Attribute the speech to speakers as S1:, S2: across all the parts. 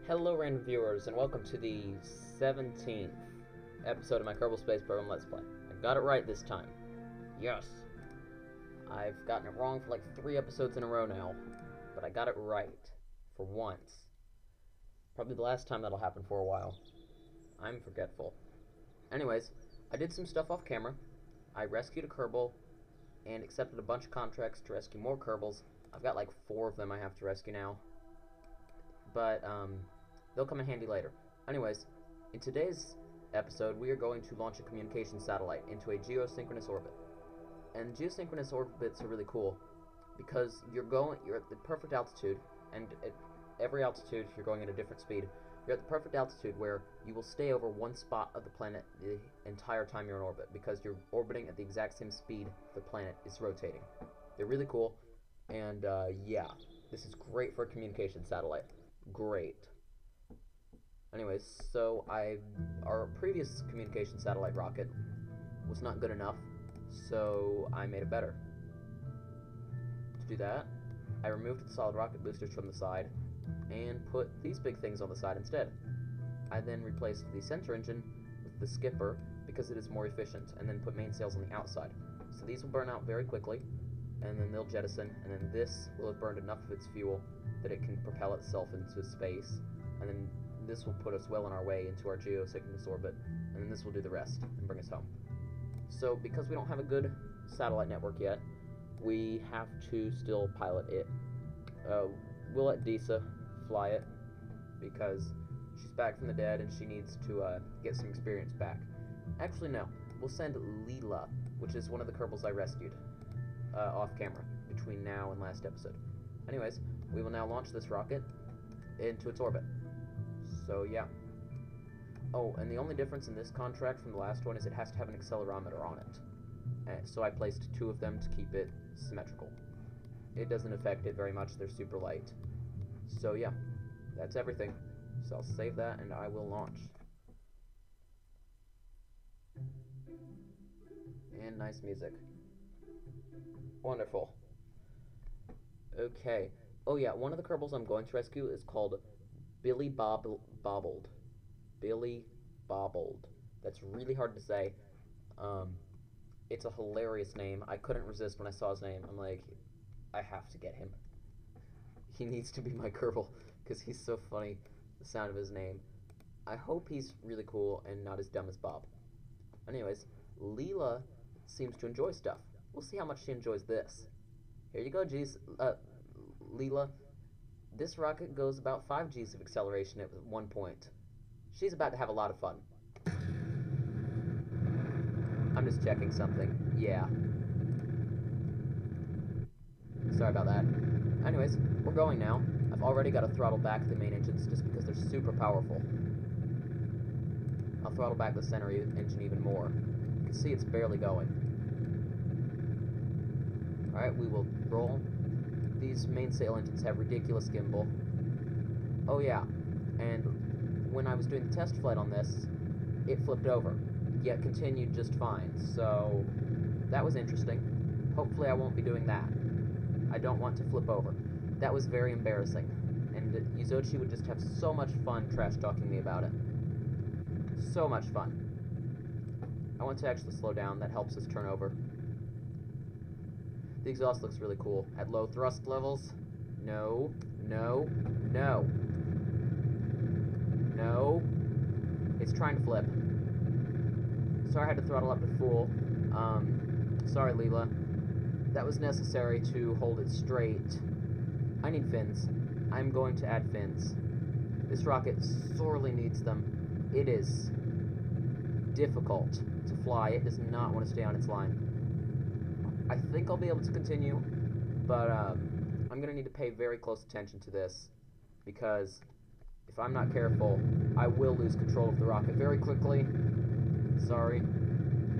S1: Hello random viewers, and welcome to the 17th episode of my Kerbal Space Program Let's Play. I got it right this time. Yes! I've gotten it wrong for like 3 episodes in a row now, but I got it right. For once. Probably the last time that'll happen for a while. I'm forgetful. Anyways, I did some stuff off camera. I rescued a Kerbal, and accepted a bunch of contracts to rescue more Kerbals. I've got like 4 of them I have to rescue now. But, they'll come in handy later. Anyways, in today's episode, we are going to launch a communication satellite into a geosynchronous orbit. And geosynchronous orbits are really cool because you're at the perfect altitude, and at every altitude, you're going at a different speed. You're at the perfect altitude where you will stay over one spot of the planet the entire time you're in orbit because you're orbiting at the exact same speed the planet is rotating. They're really cool, and yeah, this is great for a communication satellite. Great. Anyways, so our previous communication satellite rocket was not good enough, so I made it better. To do that, I removed the solid rocket boosters from the side and put these big things on the side instead. I then replaced the center engine with the skipper because it is more efficient, and then put mainsails on the outside. So these will burn out very quickly, and then they'll jettison, and then this will have burned enough of its fuel that it can propel itself into space, and then this will put us well on our way into our geosynchronous orbit, and then this will do the rest and bring us home. So because we don't have a good satellite network yet, we have to still pilot it. We'll let Disa fly it because she's back from the dead and she needs to get some experience back. Actually, no. We'll send Leela, which is one of the Kerbals I rescued, off camera between now and last episode. Anyways, we will now launch this rocket into its orbit. So yeah. Oh, and the only difference in this contract from the last one is it has to have an accelerometer on it. So I placed 2 of them to keep it symmetrical. It doesn't affect it very much, they're super light. So yeah, that's everything. So I'll save that and I will launch. And nice music. Wonderful. Okay. Oh yeah, one of the Kerbals I'm going to rescue is called Billy Bobbled. Billy Bobbled. That's really hard to say. It's a hilarious name. I couldn't resist when I saw his name. I'm like, I have to get him. He needs to be my Kerbal, because he's so funny, the sound of his name. I hope he's really cool and not as dumb as Bob. Anyways, Leela seems to enjoy stuff. We'll see how much she enjoys this. Here you go, Leela. This rocket goes about 5 Gs of acceleration at one point. She's about to have a lot of fun. I'm just checking something. Yeah. Sorry about that. Anyways, we're going now. I've already got to throttle back the main engines just because they're super powerful. I'll throttle back the center engine even more. You can see it's barely going. Alright, we will roll. These mainsail engines have ridiculous gimbal. Oh yeah, and when I was doing the test flight on this, it flipped over, yet continued just fine, so that was interesting. Hopefully I won't be doing that. I don't want to flip over. That was very embarrassing, and Yuzochi would just have so much fun trash-talking me about it. So much fun. I want to actually slow down, that helps us turn over. The exhaust looks really cool. At low thrust levels, no. It's trying to flip. Sorry I had to throttle up to full. Sorry Leela. That was necessary to hold it straight. I need fins. I'm going to add fins. This rocket sorely needs them. It is difficult to fly. It does not want to stay on its line. I think I'll be able to continue, but I'm going to need to pay very close attention to this, because if I'm not careful, I will lose control of the rocket very quickly. Sorry.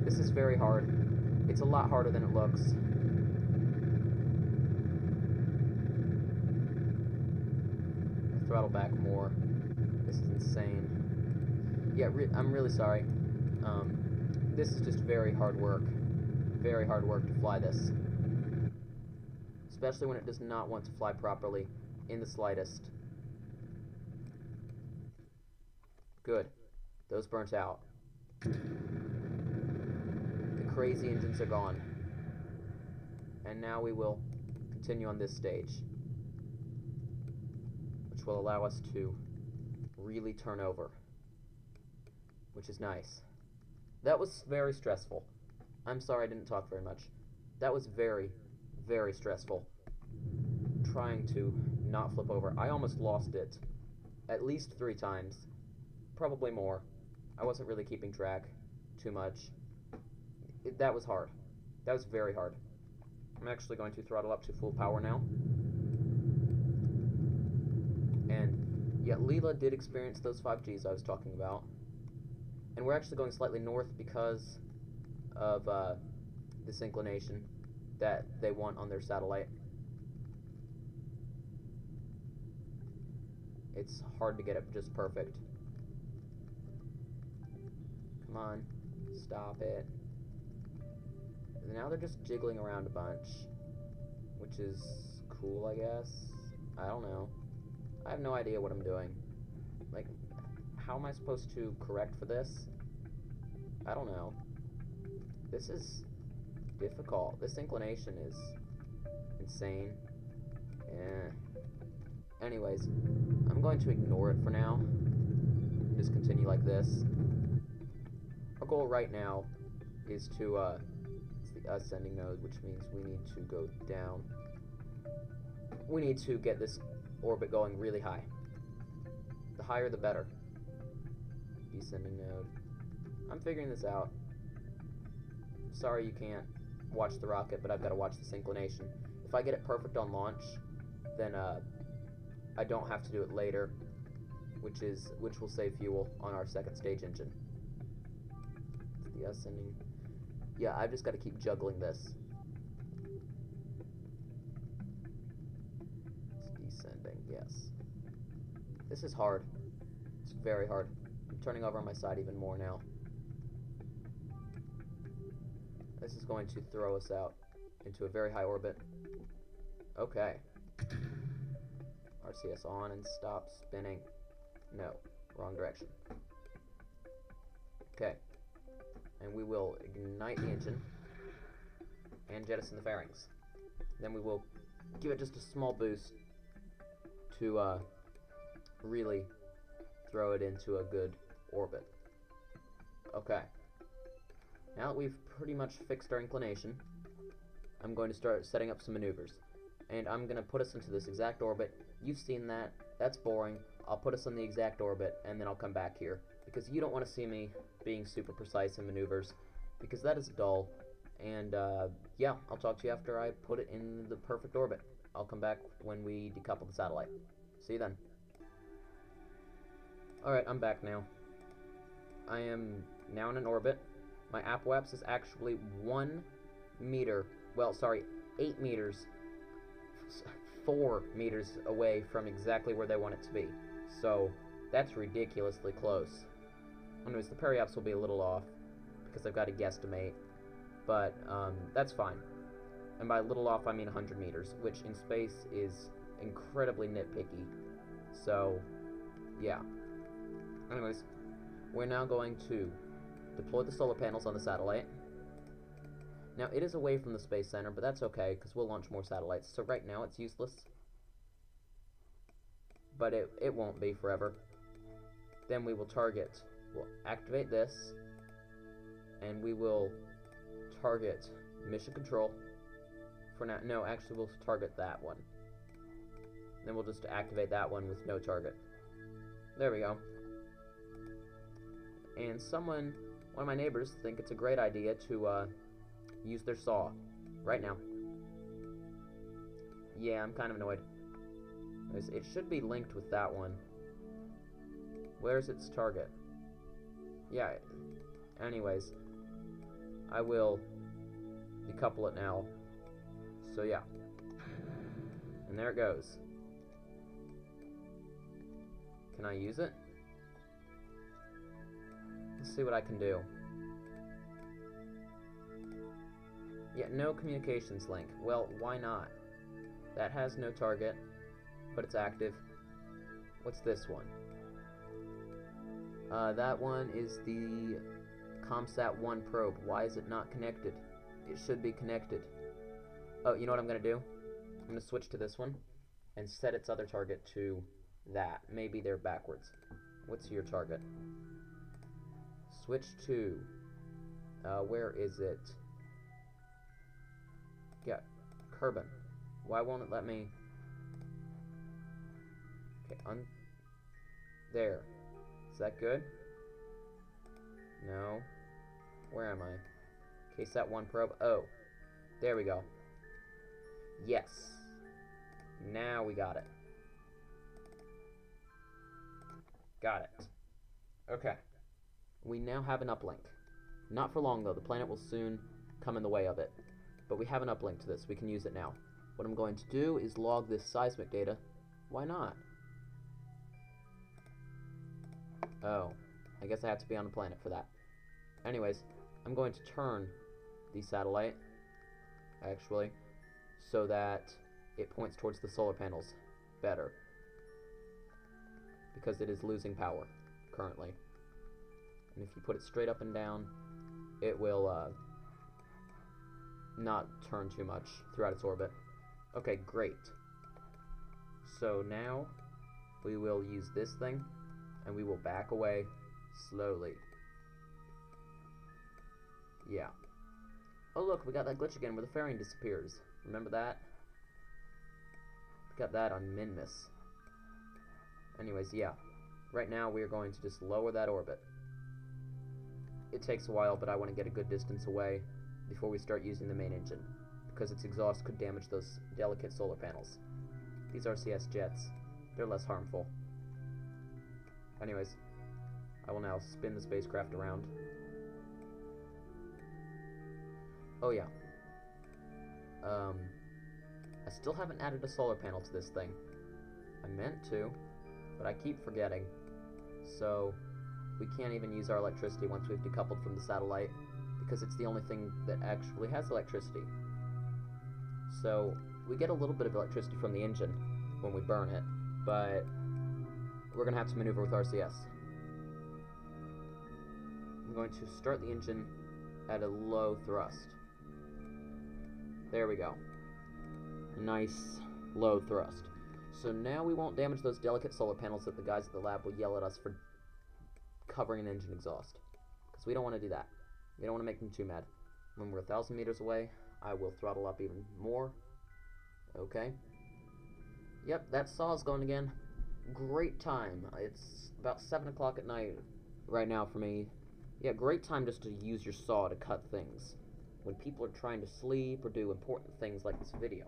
S1: This is very hard. It's a lot harder than it looks. Throttle back more. This is insane. Yeah, I'm really sorry. This is just very hard work. Very hard work to fly this. Especially when it does not want to fly properly in the slightest. Good. Those burnt out. The crazy engines are gone. And now we will continue on this stage, which will allow us to really turn over, which is nice. That was very stressful. I'm sorry I didn't talk very much. That was very, very stressful. Trying to not flip over. I almost lost it at least 3 times. Probably more. I wasn't really keeping track too much. That was hard. That was very hard. I'm actually going to throttle up to full power now. And yeah, Leela did experience those 5Gs I was talking about. And we're actually going slightly north because of this inclination that they want on their satellite. It's hard to get it just perfect. Come on, stop it. And now they're just jiggling around a bunch, which is cool, I guess. I don't know. I have no idea what I'm doing. Like, how am I supposed to correct for this? I don't know. This is difficult. This inclination is insane. Anyways, I'm going to ignore it for now. Just continue like this. Our goal right now is to, it's the ascending node, which means we need to go down. We need to get this orbit going really high. The higher, the better. Descending node. I'm figuring this out. Sorry you can't watch the rocket, but I've got to watch this inclination. If I get it perfect on launch, then I don't have to do it later, which will save fuel on our second stage engine. It's the ascending. Yeah, I've just got to keep juggling this. It's descending, yes. This is hard. It's very hard. I'm turning over on my side even more now. This is going to throw us out into a very high orbit. Okay. RCS on and stop spinning. No, wrong direction. Okay. And we will ignite the engine and jettison the fairings. Then we will give it just a small boost to really throw it into a good orbit. Okay. Now that we've pretty much fixed our inclination, I'm going to start setting up some maneuvers. And I'm going to put us into this exact orbit. You've seen that. That's boring. I'll put us on the exact orbit, and then I'll come back here. Because you don't want to see me being super precise in maneuvers, because that is dull. And, yeah, I'll talk to you after I put it in the perfect orbit. I'll come back when we decouple the satellite. See you then. Alright, I'm back now. I am now in an orbit. My apoapse is actually 1 meter, well, sorry, 8 meters, 4 meters away from exactly where they want it to be. So, that's ridiculously close. Anyways, the periapse will be a little off, because I've got to guesstimate, but, that's fine. And by little off, I mean 100 meters, which in space is incredibly nitpicky. So, yeah. Anyways, we're now going to deploy the solar panels on the satellite. Now, it is away from the Space Center, but that's okay, because we'll launch more satellites. So right now, it's useless. But it won't be forever. Then we will target. We'll activate this. And we will target Mission Control. For now, no, actually, we'll target that one. Then we'll just activate that one with no target. There we go. And one of my neighbors, think it's a great idea to use their saw right now. Yeah, I'm kind of annoyed. It should be linked with that one. Where's its target? Yeah, anyways, I will decouple it now. So yeah. And there it goes. Can I use it? Let's see what I can do. Yeah, no communications link. Well, why not? That has no target, but it's active. What's this one? That one is the ComSat-1 probe. Why is it not connected? It should be connected. Oh, you know what I'm going to do? I'm going to switch to this one and set its other target to that. Maybe they're backwards. What's your target? Switch to... where is it? Yeah, Kerbal. Why won't it let me... Okay, there. Is that good? No. Where am I? KSAT-1 probe. Oh. There we go. Yes. Now we got it. Got it. Okay. We now have an uplink. Not for long, though. The planet will soon come in the way of it. But we have an uplink to this. We can use it now. What I'm going to do is log this seismic data. Why not? Oh. I guess I have to be on the planet for that. Anyways, I'm going to turn the satellite, actually, so that it points towards the solar panels better. Because it is losing power, currently. And if you put it straight up and down, it will not turn too much throughout its orbit. Okay, great. So now, we will use this thing, and we will back away slowly. Yeah. Oh look, we got that glitch again where the fairing disappears. Remember that? We got that on Minmus. Anyways, yeah. Right now we are going to just lower that orbit. It takes a while, but I want to get a good distance away before we start using the main engine, because its exhaust could damage those delicate solar panels. These RCS jets, they're less harmful. Anyways, I will now spin the spacecraft around. Oh yeah. I still haven't added a solar panel to this thing. I meant to, but I keep forgetting. So, we can't even use our electricity once we've decoupled from the satellite, because it's the only thing that actually has electricity. So, we get a little bit of electricity from the engine when we burn it, but we're going to have to maneuver with RCS. I'm going to start the engine at a low thrust. There we go. A nice low thrust. So now we won't damage those delicate solar panels that the guys at the lab will yell at us for covering an engine exhaust. Because we don't want to do that. We don't want to make them too mad. When we're 1,000 meters away, I will throttle up even more. Okay. Yep, that saw's going again. Great time. It's about 7 o'clock at night right now for me. Yeah, great time just to use your saw to cut things when people are trying to sleep or do important things like this video.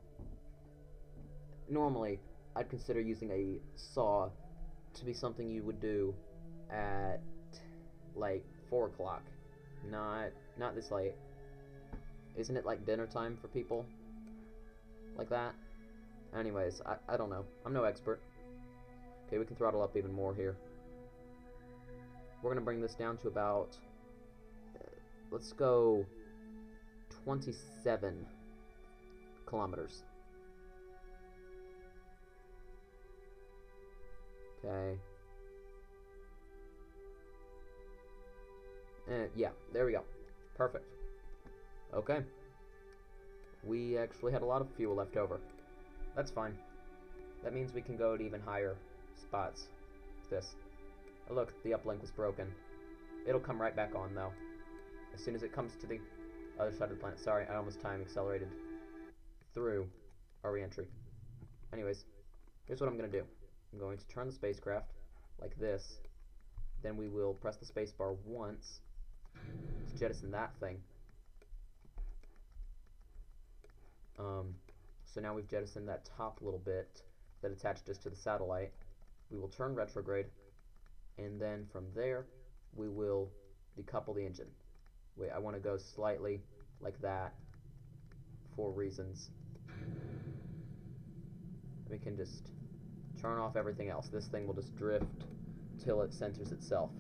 S1: Normally, I'd consider using a saw to be something you would do at like 4 o'clock. Not this late. Isn't it like dinner time for people like that? Anyways, I don't know. I'm no expert. Okay, we can throttle up even more here. We're gonna bring this down to about let's go 27 kilometers. Okay. Yeah, there we go. Perfect. Okay. We actually had a lot of fuel left over. That's fine. That means we can go to even higher spots with this. Oh, look, the uplink was broken. It'll come right back on, though. As soon as it comes to the other side of the planet. Sorry, I almost time accelerated through our re-entry. Anyways, here's what I'm going to do. I'm going to turn the spacecraft like this. Then we will press the spacebar once to jettison that thing. So now we've jettisoned that top little bit that attached us to the satellite. We will turn retrograde, and then from there we will decouple the engine. Wait, I want to go slightly like that for reasons. We can just turn off everything else. This thing will just drift till it centers itself.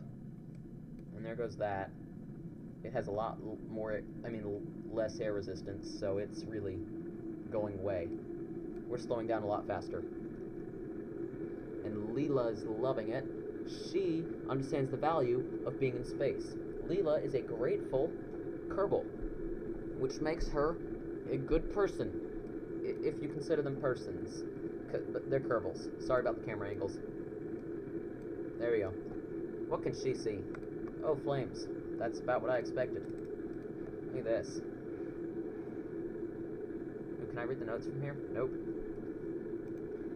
S1: And there goes that. It has a lot more, less air resistance, so it's really going away. We're slowing down a lot faster. And Leela's loving it. She understands the value of being in space. Leela is a grateful Kerbal, which makes her a good person, if you consider them persons. But they're Kerbals. Sorry about the camera angles. There we go. What can she see? Oh, flames. That's about what I expected. Look at this. Ooh, can I read the notes from here? Nope.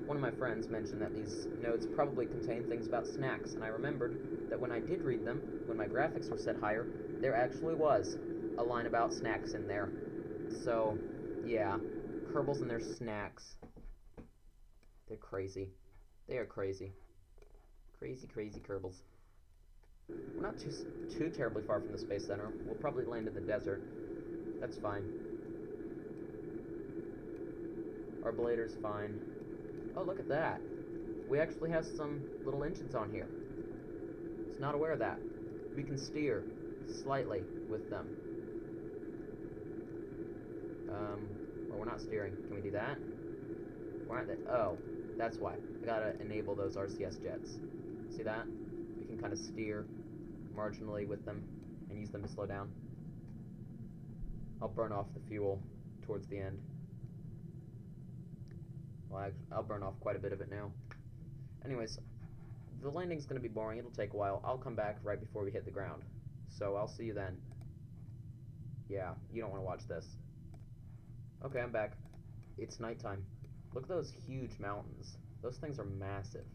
S1: One of my friends mentioned that these notes probably contain things about snacks, and I remembered that when I did read them, when my graphics were set higher, there actually was a line about snacks in there. So, yeah. Kerbals and their snacks. They're crazy. They are crazy. Crazy, crazy Kerbals. We're not too terribly far from the Space Center. We'll probably land in the desert. That's fine. Our blader's fine. Oh, look at that. We actually have some little engines on here. I was not aware of that. We can steer slightly with them. Well, we're not steering. Can we do that? Why aren't they? Oh, that's why. I gotta enable those RCS jets. See that? We can kind of steer marginally with them and use them to slow down. I'll burn off the fuel towards the end. Well, I'll burn off quite a bit of it now. Anyways, the landing's going to be boring. It'll take a while. I'll come back right before we hit the ground. So I'll see you then. Yeah, you don't want to watch this. Okay, I'm back. It's nighttime. Look at those huge mountains. Those things are massive.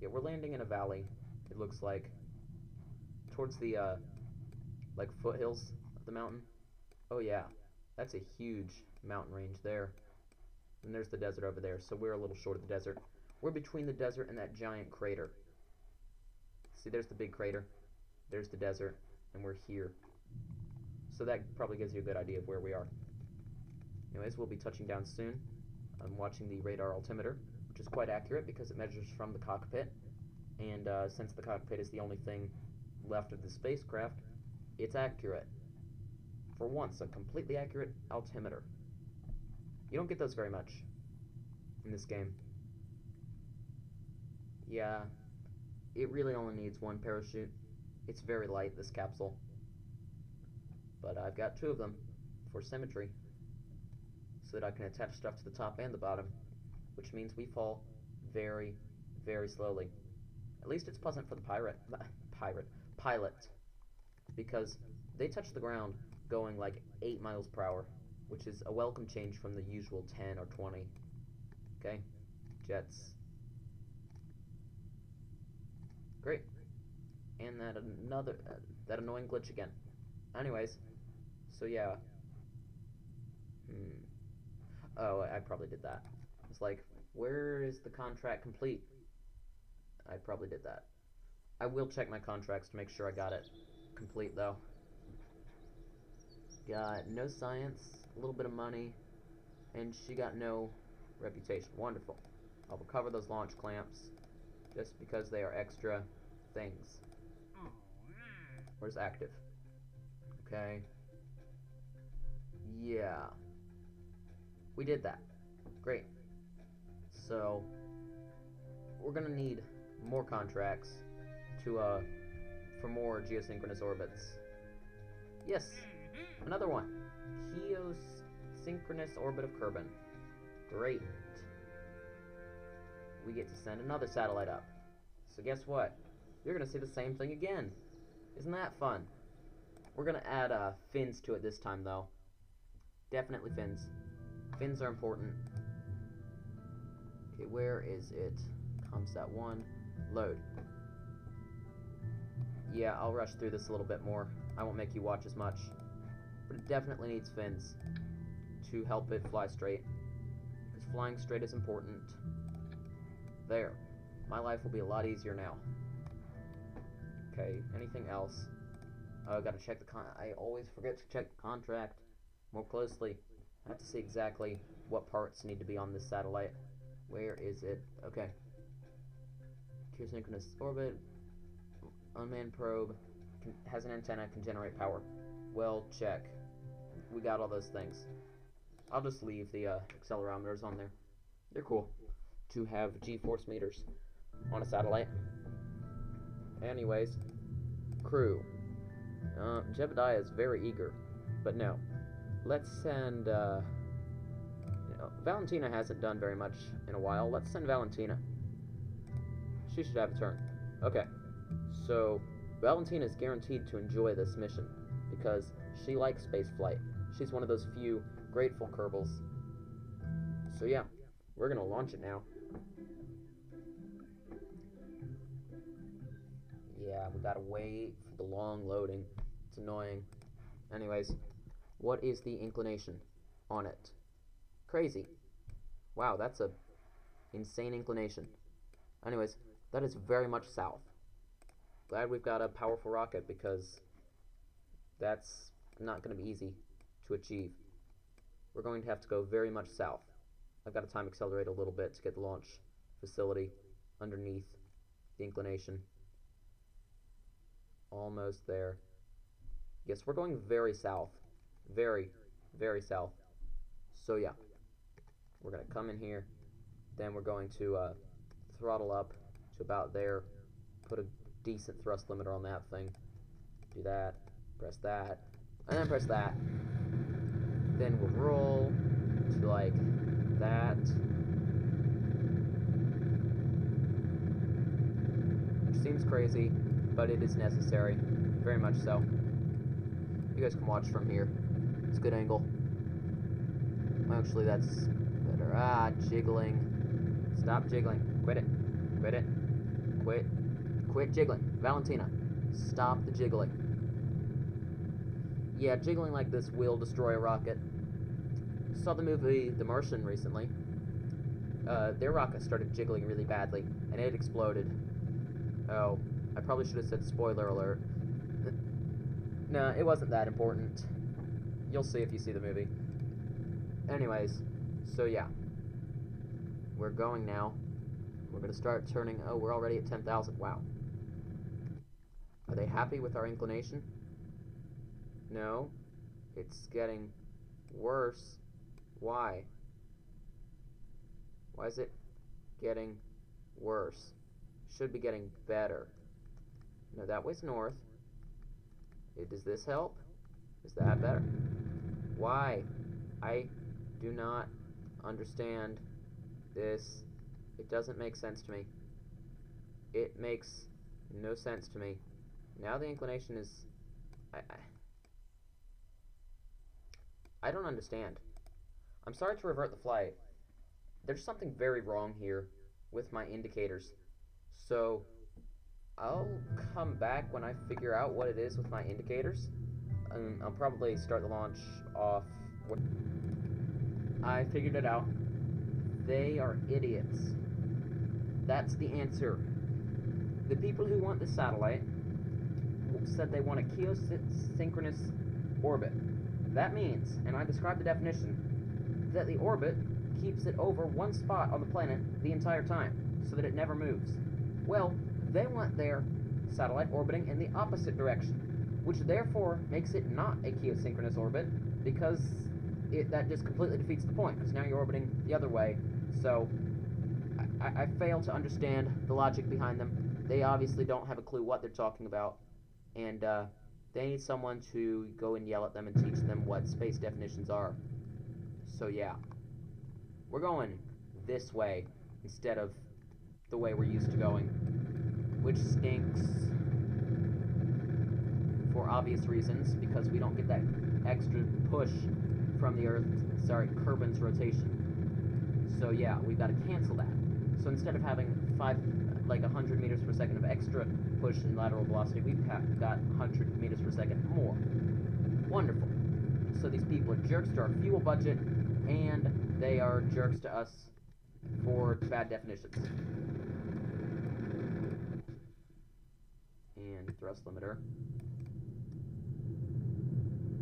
S1: Yeah, we're landing in a valley, it looks like. Towards the, like, foothills of the mountain. Oh, yeah. That's a huge mountain range there. And there's the desert over there, so we're a little short of the desert. We're between the desert and that giant crater. See, there's the big crater. There's the desert, and we're here. So that probably gives you a good idea of where we are. Anyways, we'll be touching down soon. I'm watching the radar altimeter, which is quite accurate because it measures from the cockpit. And since the cockpit is the only thing left of the spacecraft, it's accurate. For once, a completely accurate altimeter. You don't get those very much in this game. Yeah, it really only needs one parachute. It's very light, this capsule. But I've got two of them for symmetry, so that I can attach stuff to the top and the bottom, which means we fall very, very slowly. At least it's pleasant for the pilot, because they touch the ground going like 8 miles per hour, which is a welcome change from the usual 10 or 20. Okay, jets. Great. And that annoying glitch again. Anyways, so yeah. Oh, I probably did that. It's like, where is the contract complete? I probably did that. I will check my contracts to make sure I got it complete, though. Got no science, a little bit of money, and she got no reputation. Wonderful. I'll recover those launch clamps, just because they are extra things. Where's active? Okay. Yeah. We did that. Great. So, we're gonna need more contracts to, for more geosynchronous orbits. Yes, another one. Geosynchronous orbit of Kerbal. Great. We get to send another satellite up. So guess what? You're gonna see the same thing again. Isn't that fun? We're gonna add, fins to it this time, though. Definitely fins. Fins are important. Okay, where is it? ComSat 1. Load. Yeah, I'll rush through this a little bit more. I won't make you watch as much. But it definitely needs fins to help it fly straight. Because flying straight is important. There. My life will be a lot easier now. Okay, anything else? Oh, I gotta check the I always forget to check the contract more closely. I have to see exactly what parts need to be on this satellite. Where is it? Okay. Geosynchronous orbit. Unmanned probe. Has an antenna, can generate power. Well, check. We got all those things. I'll just leave the accelerometers on there. They're cool to have G-force meters on a satellite. Anyways, crew. Jebediah is very eager, but no. Let's send, Valentina hasn't done very much in a while. Let's send Valentina. She should have a turn. Okay, so Valentina is guaranteed to enjoy this mission because she likes space flight. She's one of those few grateful Kerbals. So yeah, we're gonna launch it now. Yeah, we gotta wait for the long loading. It's annoying. Anyways, what is the inclination on it? Crazy. Wow, that's a insane inclination. Anyways, that is very much south. Glad we've got a powerful rocket because that's not going to be easy to achieve. We're going to have to go very much south. I've got to time accelerate a little bit to get the launch facility underneath the inclination. Almost there. Yes, we're going very south. Very, very south. So yeah, we're going to come in here. Then we're going to throttle up to about there. Put a decent thrust limiter on that thing. Do that. Press that. And then press that. Then we'll roll to like that. Which seems crazy, but it is necessary. Very much so. You guys can watch from here. It's a good angle. Actually, that's better. Ah, jiggling. Stop jiggling. Quit it. Quit it. Quit. Quit jiggling. Valentina, stop the jiggling. Yeah, jiggling like this will destroy a rocket. Saw the movie The Martian recently. Their rocket started jiggling really badly, and it exploded. Oh, I probably should have said spoiler alert. Nah, it wasn't that important. You'll see if you see the movie. Anyways, so yeah. We're going now. We're going to start turning... Oh, we're already at 10,000. Wow. Are they happy with our inclination? No. It's getting worse. Why? Why is it getting worse? Should be getting better. No, that way's north. Does this help? Is that better? Why? I do not understand this. It doesn't make sense to me. It makes no sense to me. Now the inclination is... I don't understand. I'm sorry to revert the flight. There's something very wrong here with my indicators. So, I'll come back when I figure out what it is with my indicators. I'll probably start the launch off... I figured it out. They are idiots. That's the answer. The people who want the satellite said they want a geosynchronous orbit. That means, and I described the definition, that the orbit keeps it over one spot on the planet the entire time, so that it never moves. Well, they want their satellite orbiting in the opposite direction, which therefore makes it not a geosynchronous orbit, because that just completely defeats the point, because now you're orbiting the other way. So, I fail to understand the logic behind them. They obviously don't have a clue what they're talking about, and they need someone to go and yell at them and teach them what space definitions are. So yeah, we're going this way instead of the way we're used to going, which stinks for obvious reasons, because we don't get that extra push from the Kerbin's rotation. So yeah, we've got to cancel that. So instead of having 100 meters per second of extra push in lateral velocity, we've got 100 meters per second more. Wonderful. So these people are jerks to our fuel budget, and they are jerks to us for bad definitions. And thrust limiter.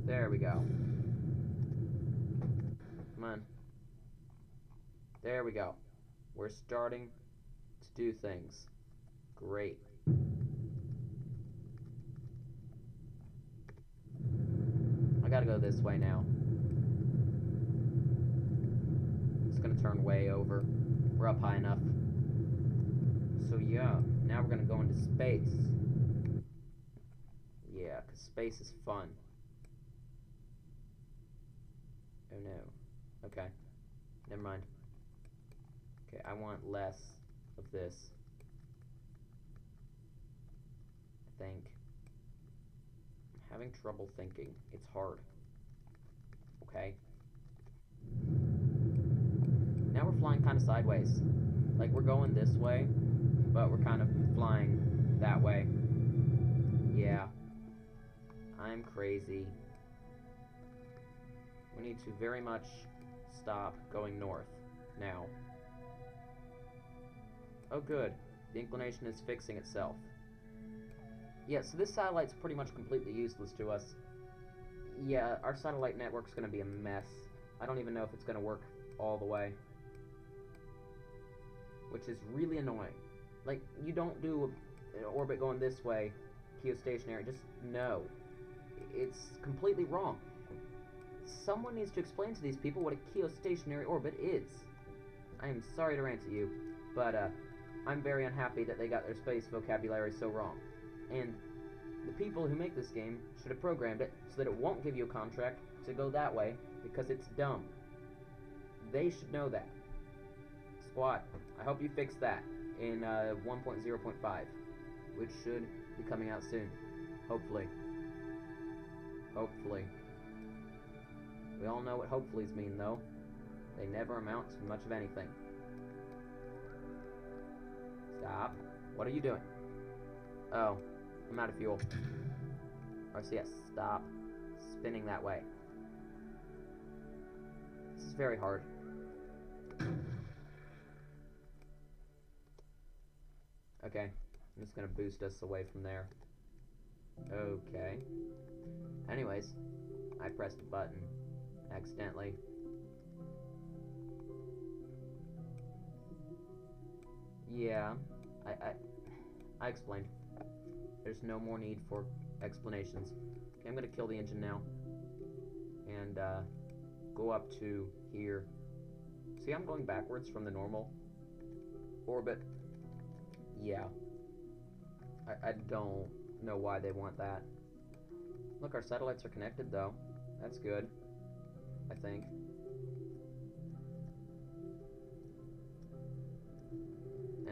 S1: There we go. Come on. There we go. We're starting to do things. Great. I gotta go this way now. It's gonna turn way over. We're up high enough. So yeah, now we're gonna go into space. Space is fun. Oh no. Okay. Never mind. Okay, I want less of this. I think. I'm having trouble thinking. It's hard. Okay. Now we're flying kind of sideways. Like, we're going this way, but we're kind of flying that way. Yeah. I'm crazy. We need to very much stop going north now. Oh good, the inclination is fixing itself. Yeah, so this satellite's pretty much completely useless to us. Yeah, our satellite network's gonna be a mess. I don't even know if it's gonna work all the way. Which is really annoying. Like, you don't do an orbit going this way, geostationary, just no. It's completely wrong. Someone needs to explain to these people what a geostationary orbit is. I am sorry to rant at you, but I'm very unhappy that they got their space vocabulary so wrong. And the people who make this game should have programmed it so that it won't give you a contract to go that way, because it's dumb. They should know that. Squad, I hope you fix that in 1.0.5, which should be coming out soon. Hopefully. Hopefully. We all know what hopefullys mean, though. They never amount to much of anything. Stop. What are you doing? Oh, I'm out of fuel. RCS, stop spinning that way. This is very hard. Okay, I'm just gonna boost us away from there. Okay. Anyways, I pressed a button accidentally. Yeah, I explained. There's no more need for explanations. Okay, I'm gonna kill the engine now. And, go up to here. See, I'm going backwards from the normal orbit. Yeah. I don't know why they want that. Look, our satellites are connected, though. That's good. I think.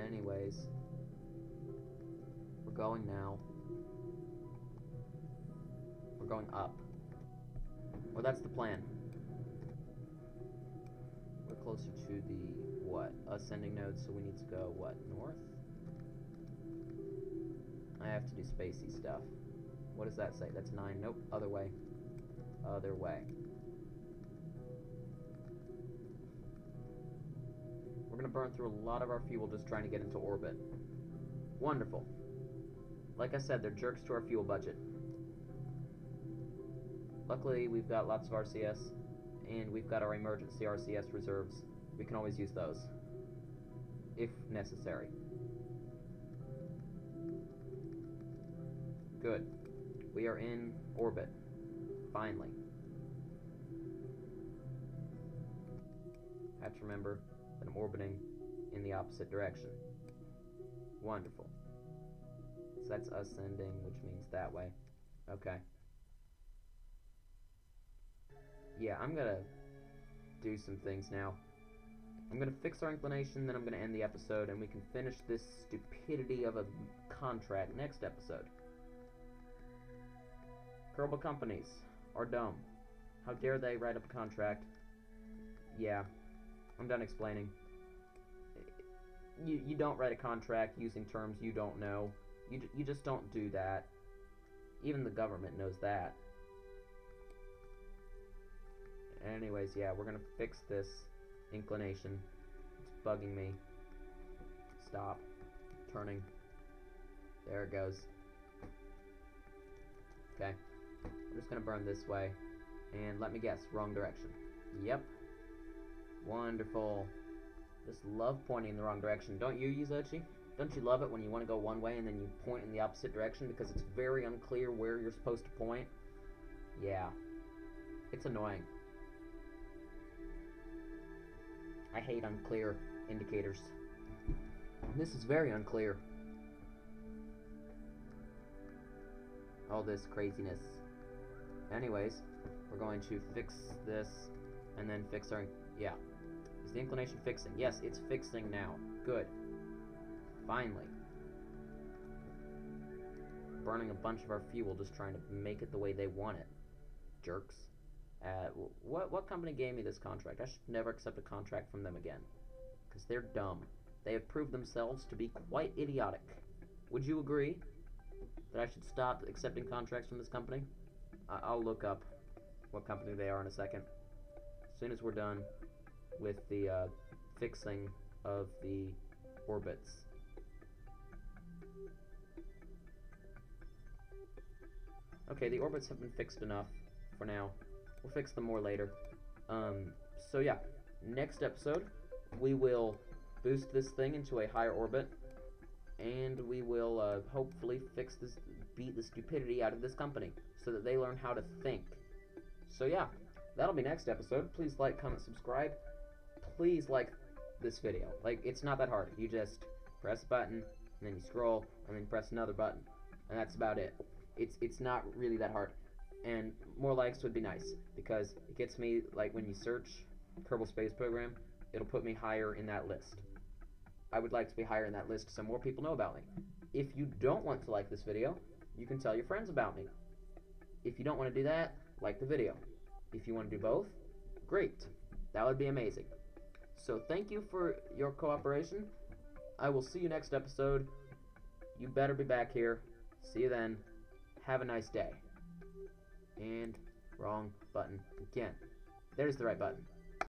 S1: Anyways. We're going now. We're going up. Well, that's the plan. We're closer to the, what, ascending node, so we need to go, what, north? I have to do spacey stuff. What does that say? That's 9. Nope, other way. Other way. We're gonna burn through a lot of our fuel just trying to get into orbit. Wonderful. Like I said, they're jerks to our fuel budget. Luckily, we've got lots of RCS, and we've got our emergency RCS reserves. We can always use those, if necessary. Good. We are in orbit. Finally. I have to remember that I'm orbiting in the opposite direction. Wonderful. So that's ascending, which means that way. Okay. Yeah, I'm gonna do some things now. I'm gonna fix our inclination, then I'm gonna end the episode, and we can finish this stupidity of a contract next episode. Kerbal companies are dumb. How dare they write up a contract? Yeah, I'm done explaining. You don't write a contract using terms you don't know. You just don't do that. Even the government knows that. Anyways, yeah, we're gonna fix this inclination. It's bugging me. Stop. Turning. There it goes. Okay. I'm just gonna burn this way. And let me guess, wrong direction. Yep. Wonderful. Just love pointing in the wrong direction. Don't you, Yuzochi? Don't you love it when you want to go one way and then you point in the opposite direction because it's very unclear where you're supposed to point? Yeah. It's annoying. I hate unclear indicators. This is very unclear. all this craziness. Anyways, we're going to fix this, and then fix our... Yeah. Is the inclination fixing? Yes, it's fixing now. Good. Finally. Burning a bunch of our fuel just trying to make it the way they want it. Jerks. What company gave me this contract? I should never accept a contract from them again. Because they're dumb. They have proved themselves to be quite idiotic. Would you agree that I should stop accepting contracts from this company? I'll look up what company they are in a second. As soon as we're done with the fixing of the orbits. Okay, the orbits have been fixed enough for now. We'll fix them more later. So yeah, next episode, we will boost this thing into a higher orbit, and we will hopefully beat the stupidity out of this company, so that they learn how to think. So yeah, that'll be next episode. Please like, comment, subscribe. Please like this video. Like, it's not that hard. You just press a button, and then you scroll, and then press another button, and that's about it. It's not really that hard, and more likes would be nice, because it gets me, like, when you search Kerbal Space Program, it'll put me higher in that list. I would like to be higher in that list so more people know about me. If you don't want to like this video, you can tell your friends about me. If you don't want to do that, like the video. If you want to do both, great. That would be amazing. So thank you for your cooperation. I will see you next episode. You better be back here. See you then. Have a nice day. And wrong button again. There's the right button.